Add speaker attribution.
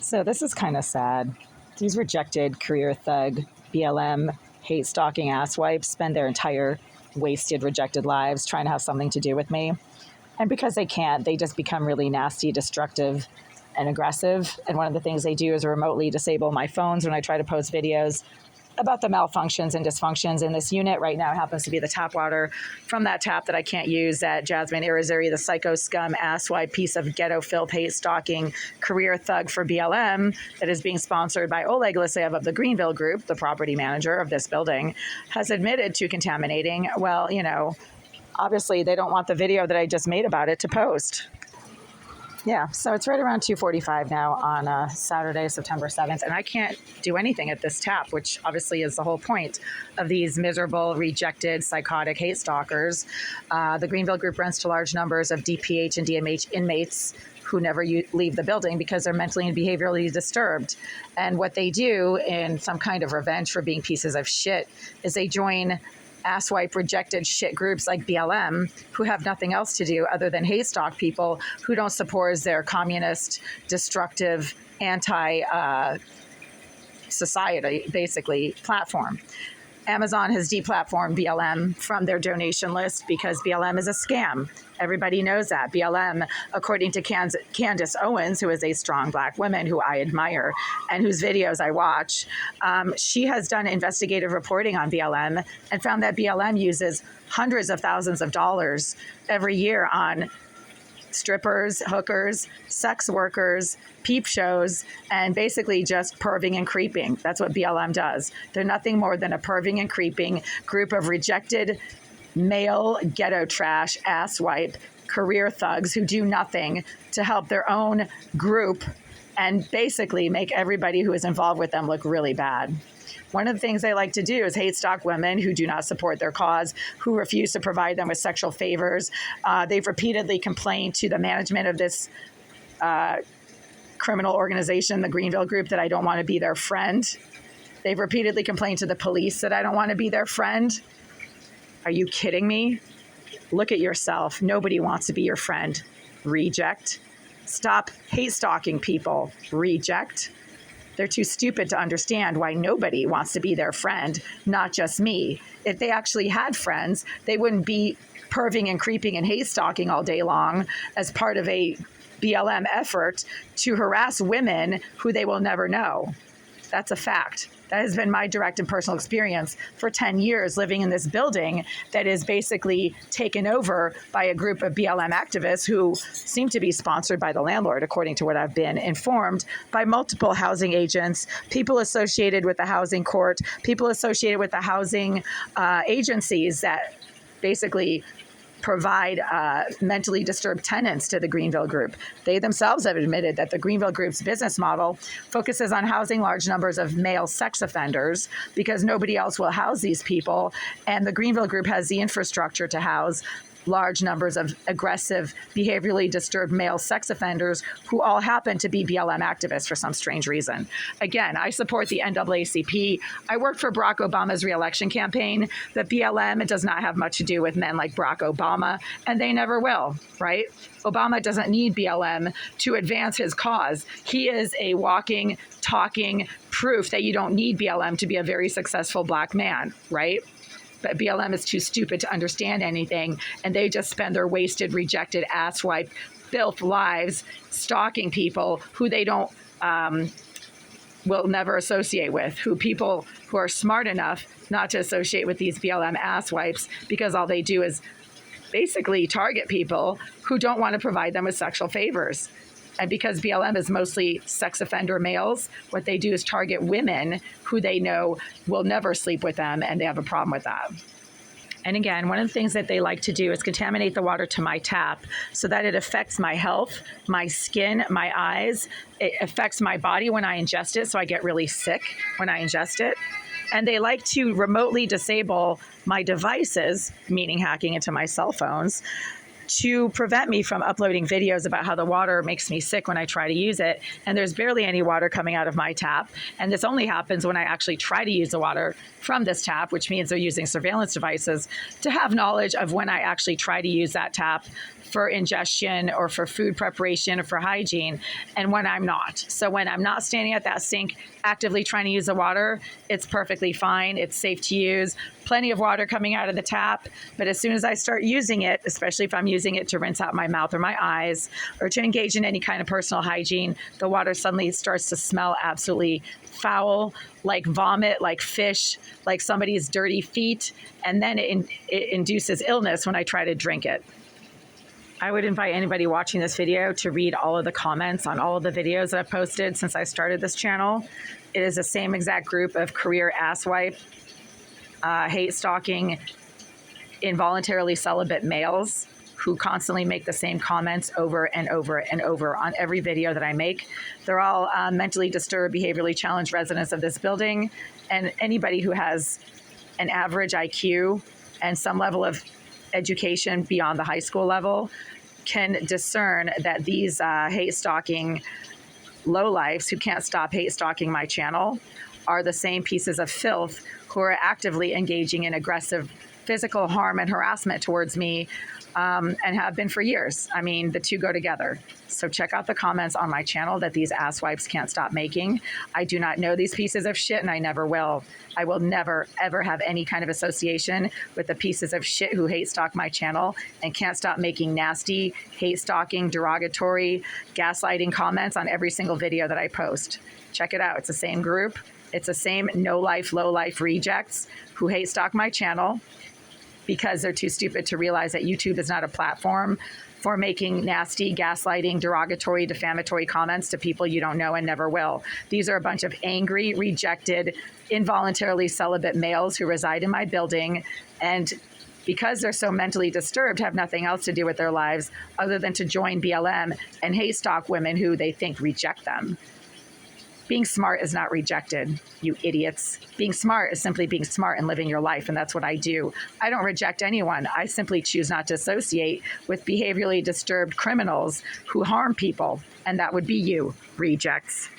Speaker 1: So this is kind of sad. These rejected career thug, BLM, hate-stalking asswipes spend their entire wasted, rejected lives trying to have something to do with me. And because they can't, they just become really nasty, destructive, and aggressive. And one of the things they do is remotely disable my phones when I try to post videos about the malfunctions and dysfunctions in this unit. Right now, it happens to be the tap water from that tap that I can't use at Jasmine Irizarry, the psycho scum asswipe piece of ghetto filth, hate stalking career thug for BLM that is being sponsored by Oleg Liseyev of the Greenville group, the property manager of this building, has admitted to contaminating. Well, obviously they don't want the video that I just made about it to post. Yeah, so it's right around 2:45 now on Saturday, September 7th, and I can't do anything at this tap, which obviously is the whole point of these miserable, rejected, psychotic hate stalkers. The Greenville group rents to large numbers of DPH and DMH inmates who never leave the building because they're mentally and behaviorally disturbed. And what they do in some kind of revenge for being pieces of shit is they join asswipe rejected shit groups like BLM who have nothing else to do other than hate stalk people who don't support their communist, destructive, anti-society, basically, platform. Amazon has deplatformed BLM from their donation list because BLM is a scam. Everybody knows that. BLM, according to Candace Owens, who is a strong Black woman who I admire and whose videos I watch, she has done investigative reporting on BLM and found that BLM uses hundreds of thousands of dollars every year on strippers, hookers, sex workers, peep shows, and basically just perving and creeping. That's what BLM does. They're nothing more than a perving and creeping group of rejected male ghetto trash, asswipe, career thugs who do nothing to help their own group and basically make everybody who is involved with them look really bad. One of the things they like to do is hate stalk women who do not support their cause, who refuse to provide them with sexual favors. They've repeatedly complained to the management of this criminal organization, the Greenville group, that I don't want to be their friend. They've repeatedly complained to the police that I don't want to be their friend. Are you kidding me? Look at yourself. Nobody wants to be your friend. Reject. Stop hate stalking people. Reject. They're too stupid to understand why nobody wants to be their friend, not just me. If they actually had friends, they wouldn't be perving and creeping and hate stalking all day long as part of a BLM effort to harass women who they will never know. That's a fact. That has been my direct and personal experience for 10 years living in this building that is basically taken over by a group of BLM activists who seem to be sponsored by the landlord, according to what I've been informed, by multiple housing agents, people associated with the housing court, people associated with the housing agencies that basically provide mentally disturbed tenants to the Greenville group. They themselves have admitted that the Greenville group's business model focuses on housing large numbers of male sex offenders because nobody else will house these people. And the Greenville group has the infrastructure to house large numbers of aggressive, behaviorally disturbed male sex offenders who all happen to be BLM activists for some strange reason. Again, I support the NAACP. I worked for Barack Obama's reelection campaign. The BLM does not have much to do with men like Barack Obama, and they never will, right? Obama doesn't need BLM to advance his cause. He is a walking, talking proof that you don't need BLM to be a very successful Black man, right? But BLM is too stupid to understand anything, and they just spend their wasted, rejected, asswipe, filth lives stalking people who they don't will never associate with, people who are smart enough not to associate with these BLM asswipes because all they do is basically target people who don't want to provide them with sexual favors. And because BLM is mostly sex offender males, what they do is target women who they know will never sleep with them, and they have a problem with that. And again, one of the things that they like to do is contaminate the water to my tap so that it affects my health, my skin, my eyes. It affects my body when I ingest it, so I get really sick when I ingest it. And they like to remotely disable my devices, meaning hacking into my cell phones, to prevent me from uploading videos about how the water makes me sick when I try to use it. And there's barely any water coming out of my tap. And this only happens when I actually try to use the water from this tap, which means they're using surveillance devices to have knowledge of when I actually try to use that tap for ingestion or for food preparation or for hygiene, and when I'm not. So when I'm not standing at that sink actively trying to use the water, it's perfectly fine. It's safe to use. Plenty of water coming out of the tap. But as soon as I start using it, especially if I'm using it to rinse out my mouth or my eyes or to engage in any kind of personal hygiene, the water suddenly starts to smell absolutely foul, like vomit, like fish, like somebody's dirty feet. And then it induces illness when I try to drink it. I would invite anybody watching this video to read all of the comments on all of the videos that I've posted since I started this channel. It is the same exact group of career asswipe, hate stalking, involuntarily celibate males who constantly make the same comments over and over and over on every video that I make. They're all mentally disturbed, behaviorally challenged residents of this building, and anybody who has an average IQ and some level of education beyond the high school level can discern that these hate stalking lowlifes who can't stop hate stalking my channel are the same pieces of filth who are actively engaging in aggressive physical harm and harassment towards me, and have been for years. I mean, the two go together. So check out the comments on my channel that these asswipes can't stop making. I do not know these pieces of shit, and I never will. I will never, ever have any kind of association with the pieces of shit who hate stalk my channel and can't stop making nasty, hate stalking, derogatory, gaslighting comments on every single video that I post. Check it out. It's the same group. It's the same no-life, low-life rejects who hate stalk my channel because they're too stupid to realize that YouTube is not a platform for making nasty, gaslighting, derogatory, defamatory comments to people you don't know and never will. These are a bunch of angry, rejected, involuntarily celibate males who reside in my building, and because they're so mentally disturbed, have nothing else to do with their lives other than to join BLM and hate stalk women who they think reject them. Being smart is not rejected, you idiots. Being smart is simply being smart and living your life, and that's what I do. I don't reject anyone. I simply choose not to associate with behaviorally disturbed criminals who harm people, and that would be you, rejects.